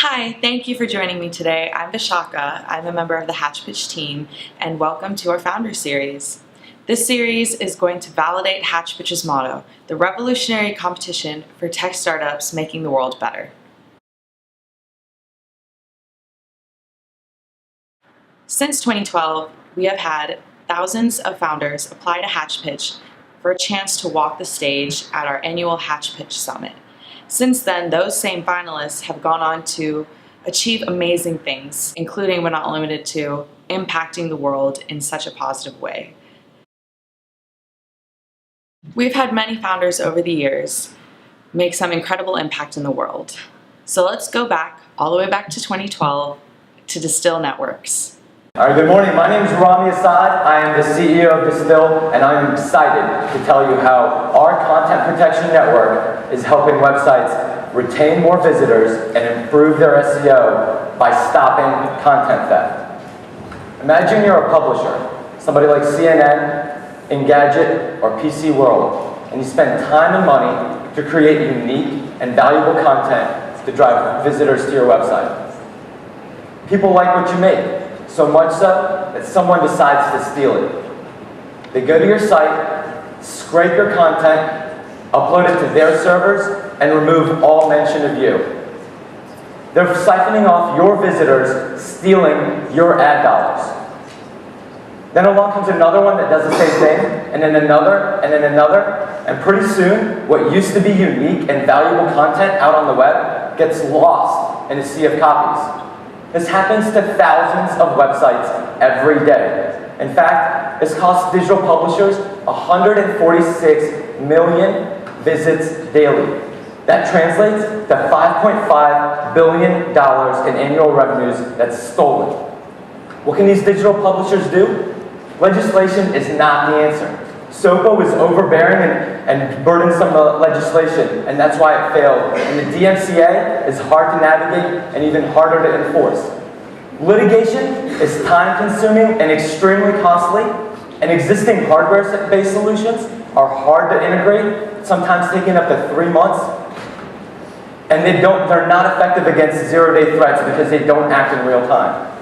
Hi, thank you for joining me today. I'm Vishaka. I'm a member of the HatchPitch team, and welcome to our Founder Series. This series is going to validate HatchPitch's motto, the revolutionary competition for tech startups making the world better. Since 2012, we have had thousands of founders apply to HatchPitch for a chance to walk the stage at our annual HatchPitch Summit. Since then, those same finalists have gone on to achieve amazing things, including but not limited to impacting the world in such a positive way. We've had many founders over the years make some incredible impact in the world. So let's go back, all the way back to 2012, to Distill Networks. All right, good morning. My name is Rami Assad. I am the CEO of Distill, and I am excited to tell you how our content protection network is helping websites retain more visitors and improve their SEO by stopping content theft. Imagine you're a publisher, somebody like CNN, Engadget, or PC World, and you spend time and money to create unique and valuable content to drive visitors to your website. People like what you make. So much so that someone decides to steal it. They go to your site, scrape your content, upload it to their servers, and remove all mention of you. They're siphoning off your visitors, stealing your ad dollars. Then along comes another one that does the same thing, and then another, and then another, and pretty soon, what used to be unique and valuable content out on the web gets lost in a sea of copies. This happens to thousands of websites every day. In fact, this costs digital publishers 146 million visits daily. That translates to $5.5 billion in annual revenues that's stolen. What can these digital publishers do? Legislation is not the answer. SOPA was overbearing and burdensome legislation, and that's why it failed. And the DMCA is hard to navigate and even harder to enforce. Litigation is time-consuming and extremely costly, and existing hardware-based solutions are hard to integrate, sometimes taking up to 3 months. And they're not effective against zero-day threats because they don't act in real time.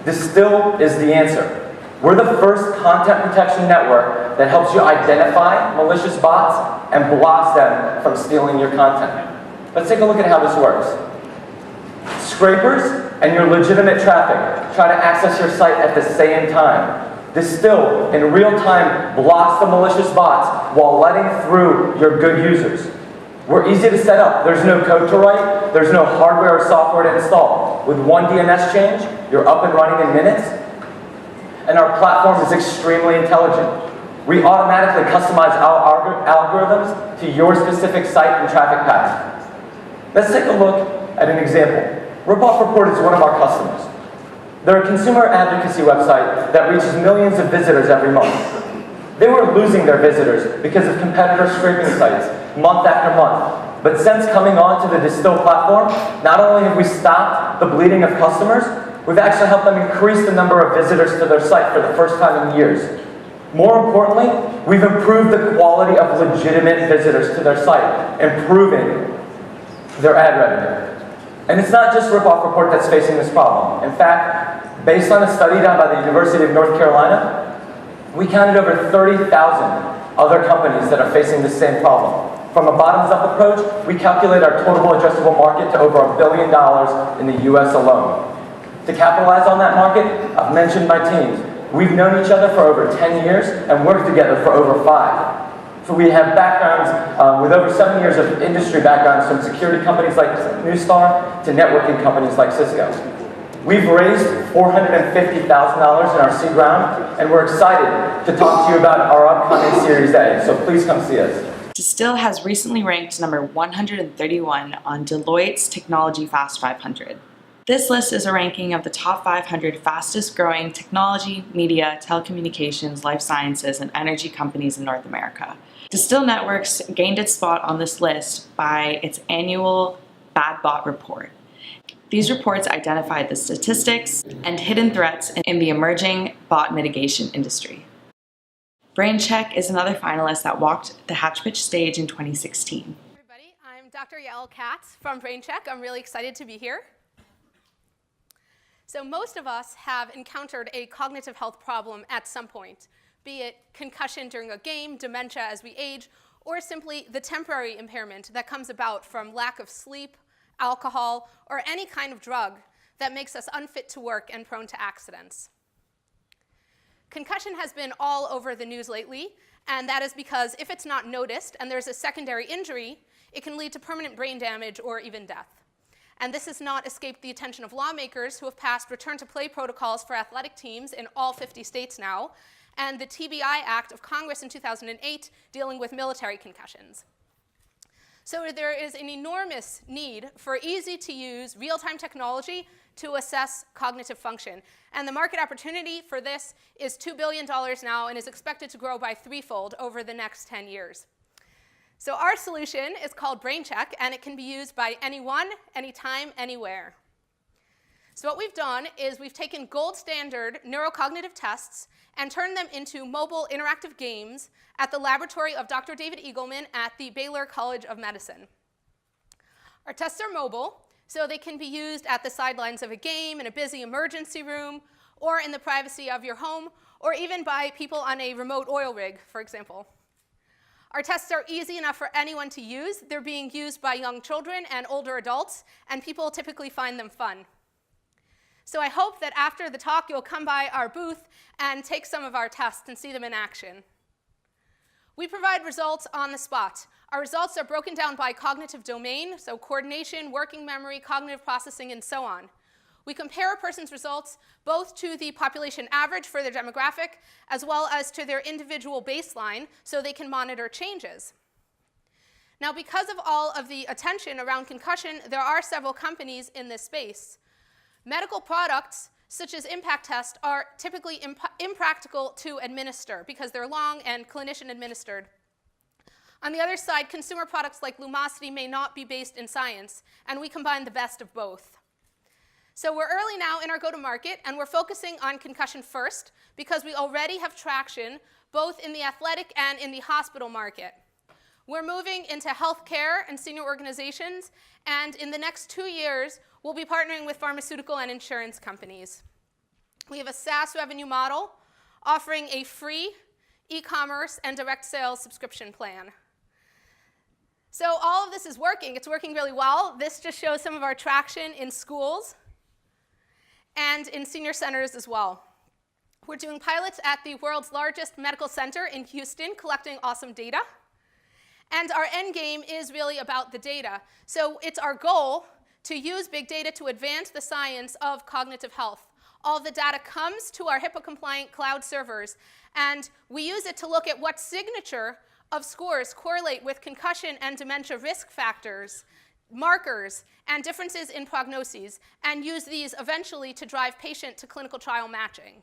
Distill is the answer. We're the first content protection network that helps you identify malicious bots and blocks them from stealing your content. Let's take a look at how this works. Scrapers and your legitimate traffic try to access your site at the same time. Distill, in real time, blocks the malicious bots while letting through your good users. We're easy to set up. There's no code to write. There's no hardware or software to install. With one DNS change, you're up and running in minutes. And our platform is extremely intelligent. We automatically customize our algorithms to your specific site and traffic paths. Let's take a look at an example. Ripoff Report is one of our customers. They're a consumer advocacy website that reaches millions of visitors every month. They were losing their visitors because of competitor scraping sites month after month. But since coming on to the Distill platform, not only have we stopped the bleeding of customers, we've actually helped them increase the number of visitors to their site for the first time in years. More importantly, we've improved the quality of legitimate visitors to their site, improving their ad revenue. And it's not just Ripoff Report that's facing this problem. In fact, based on a study done by the University of North Carolina, we counted over 30,000 other companies that are facing the same problem. From a bottoms-up approach, we calculate our total addressable market to over $1 billion in the US alone. To capitalize on that market, I've mentioned my teams. We've known each other for over 10 years and worked together for over 5. So we have backgrounds with over 7 years of industry backgrounds from security companies like Neustar to networking companies like Cisco. We've raised $450,000 in our seed round, and we're excited to talk to you about our upcoming Series A, so please come see us. Distill has recently ranked number 131 on Deloitte's Technology Fast 500. This list is a ranking of the top 500 fastest growing technology, media, telecommunications, life sciences, and energy companies in North America. Distill Networks gained its spot on this list by its annual Bad Bot Report. These reports identified the statistics and hidden threats in the emerging bot mitigation industry. BrainCheck is another finalist that walked the HatchPitch stage in 2016. Everybody, I'm Dr. Yael Katz from BrainCheck. I'm really excited to be here. So most of us have encountered a cognitive health problem at some point, be it concussion during a game, dementia as we age, or simply the temporary impairment that comes about from lack of sleep, alcohol, or any kind of drug that makes us unfit to work and prone to accidents. Concussion has been all over the news lately, and that is because if it's not noticed and there's a secondary injury, it can lead to permanent brain damage or even death. And this has not escaped the attention of lawmakers who have passed return-to-play protocols for athletic teams in all 50 states now, and the TBI Act of Congress in 2008 dealing with military concussions. So there is an enormous need for easy-to-use, real-time technology to assess cognitive function. And the market opportunity for this is $2 billion now and is expected to grow by threefold over the next 10 years. So our solution is called BrainCheck, and it can be used by anyone, anytime, anywhere. So what we've done is we've taken gold standard neurocognitive tests and turned them into mobile interactive games at the laboratory of Dr. David Eagleman at the Baylor College of Medicine. Our tests are mobile, so they can be used at the sidelines of a game, in a busy emergency room, or in the privacy of your home, or even by people on a remote oil rig, for example. Our tests are easy enough for anyone to use. They're being used by young children and older adults, and people typically find them fun. So I hope that after the talk, you'll come by our booth and take some of our tests and see them in action. We provide results on the spot. Our results are broken down by cognitive domain, so coordination, working memory, cognitive processing, and so on. We compare a person's results both to the population average for their demographic, as well as to their individual baseline, so they can monitor changes. Now, because of all of the attention around concussion, there are several companies in this space. Medical products, such as impact tests, are typically impractical to administer because they're long and clinician administered. On the other side, consumer products like Lumosity may not be based in science, and we combine the best of both. So we're early now in our go-to-market, and we're focusing on concussion first because we already have traction both in the athletic and in the hospital market. We're moving into healthcare and senior organizations, and in the next 2 years, we'll be partnering with pharmaceutical and insurance companies. We have a SaaS revenue model offering a free e-commerce and direct sales subscription plan. So all of this is working. It's working really well. This just shows some of our traction in schools and in senior centers as well. We're doing pilots at the world's largest medical center in Houston, collecting awesome data. And our end game is really about the data. So it's our goal to use big data to advance the science of cognitive health. All the data comes to our HIPAA-compliant cloud servers, and we use it to look at what signature of scores correlate with concussion and dementia risk factors, markers, and differences in prognoses, and use these eventually to drive patient to clinical trial matching.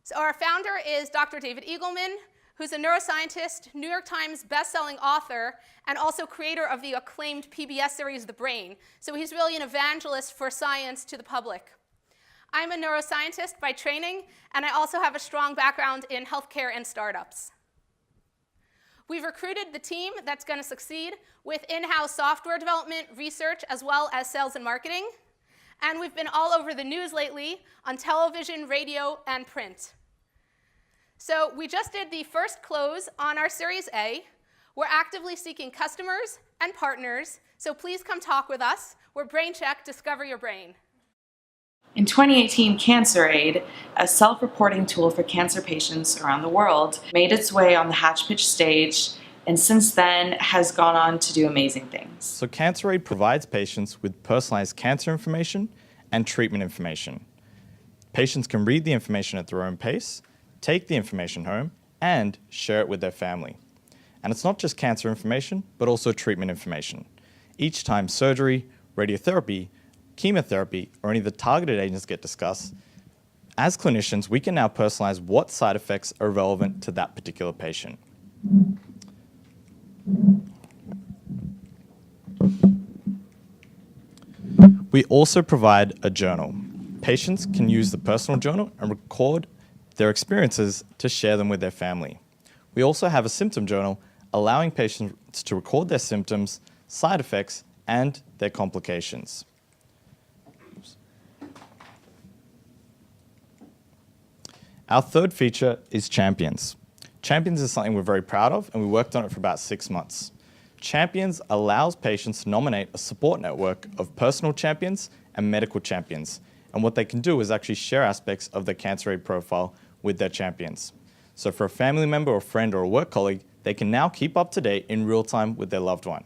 So our founder is Dr. David Eagleman, who's a neuroscientist, New York Times bestselling author, and also creator of the acclaimed PBS series, The Brain. So he's really an evangelist for science to the public. I'm a neuroscientist by training, and I also have a strong background in healthcare and startups. We've recruited the team that's going to succeed with in-house software development, research, as well as sales and marketing. And we've been all over the news lately on television, radio, and print. So we just did the first close on our Series A. We're actively seeking customers and partners, so please come talk with us. We're BrainCheck, discover your brain. In 2018, CancerAid, a self-reporting tool for cancer patients around the world, made its way on the Hatch-Pitch stage, and since then has gone on to do amazing things. So CancerAid provides patients with personalized cancer information and treatment information. Patients can read the information at their own pace, take the information home, and share it with their family. And it's not just cancer information, but also treatment information. Each time surgery, radiotherapy, chemotherapy, or any of the targeted agents get discussed, as clinicians, we can now personalize what side effects are relevant to that particular patient. We also provide a journal. Patients can use the personal journal and record their experiences to share them with their family. We also have a symptom journal allowing patients to record their symptoms, side effects, and their complications. Our third feature is Champions. Champions is something we're very proud of, and we worked on it for about 6 months. Champions allows patients to nominate a support network of personal champions and medical champions. And what they can do is actually share aspects of their cancer aid profile with their champions. So for a family member or friend or a work colleague, they can now keep up to date in real time with their loved one.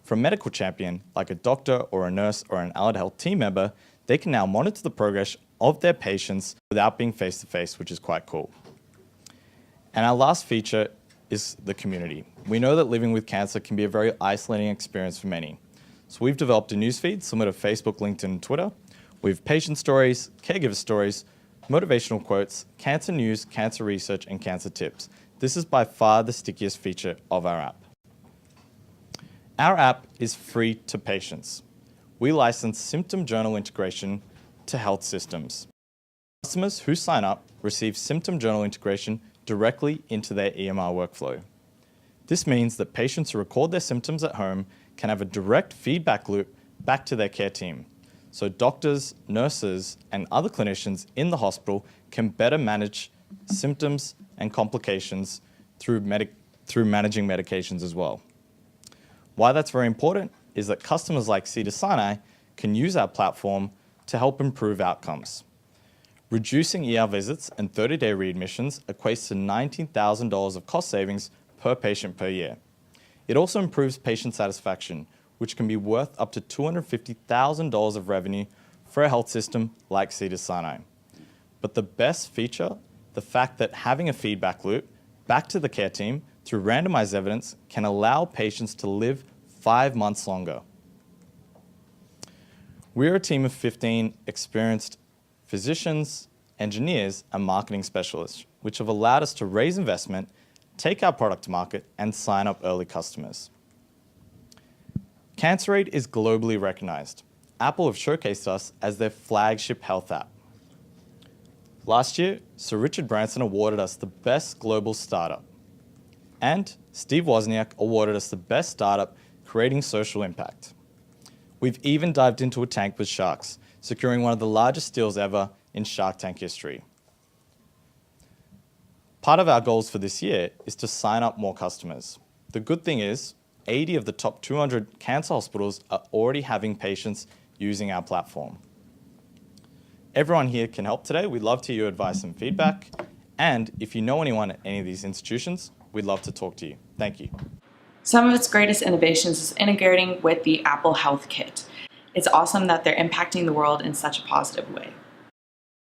For a medical champion, like a doctor or a nurse or an allied health team member, they can now monitor the progress of their patients without being face-to-face, which is quite cool. And our last feature is the community. We know that living with cancer can be a very isolating experience for many. So we've developed a newsfeed similar to Facebook, LinkedIn, and Twitter. We have patient stories, caregiver stories, motivational quotes, cancer news, cancer research, and cancer tips. This is by far the stickiest feature of our app. Our app is free to patients. We license symptom journal integration to health systems. Customers who sign up receive symptom journal integration directly into their EMR workflow. This means that patients who record their symptoms at home can have a direct feedback loop back to their care team. So doctors, nurses, and other clinicians in the hospital can better manage symptoms and complications through managing medications as well. Why that's very important is that customers like Cedars-Sinai can use our platform to help improve outcomes. Reducing ER visits and 30-day readmissions equates to $19,000 of cost savings per patient per year. It also improves patient satisfaction, which can be worth up to $250,000 of revenue for a health system like Cedars-Sinai. But the best feature, the fact that having a feedback loop back to the care team through randomized evidence can allow patients to live 5 months longer. We're a team of 15 experienced physicians, engineers, and marketing specialists, which have allowed us to raise investment, take our product to market, and sign up early customers. CancerAid is globally recognized. Apple have showcased us as their flagship health app. Last year, Sir Richard Branson awarded us the best global startup. And Steve Wozniak awarded us the best startup creating social impact. We've even dived into a tank with sharks, securing one of the largest deals ever in Shark Tank history. Part of our goals for this year is to sign up more customers. The good thing is, 80 of the top 200 cancer hospitals are already having patients using our platform. Everyone here can help today. We'd love to hear your advice and feedback. And if you know anyone at any of these institutions, we'd love to talk to you. Thank you. Some of its greatest innovations is integrating with the Apple Health Kit. It's awesome that they're impacting the world in such a positive way.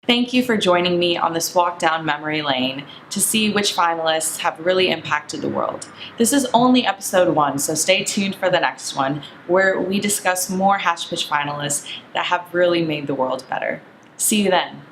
Thank you for joining me on this walk down memory lane to see which finalists have really impacted the world. This is only episode 1, so stay tuned for the next one, where we discuss more HashPitch finalists that have really made the world better. See you then.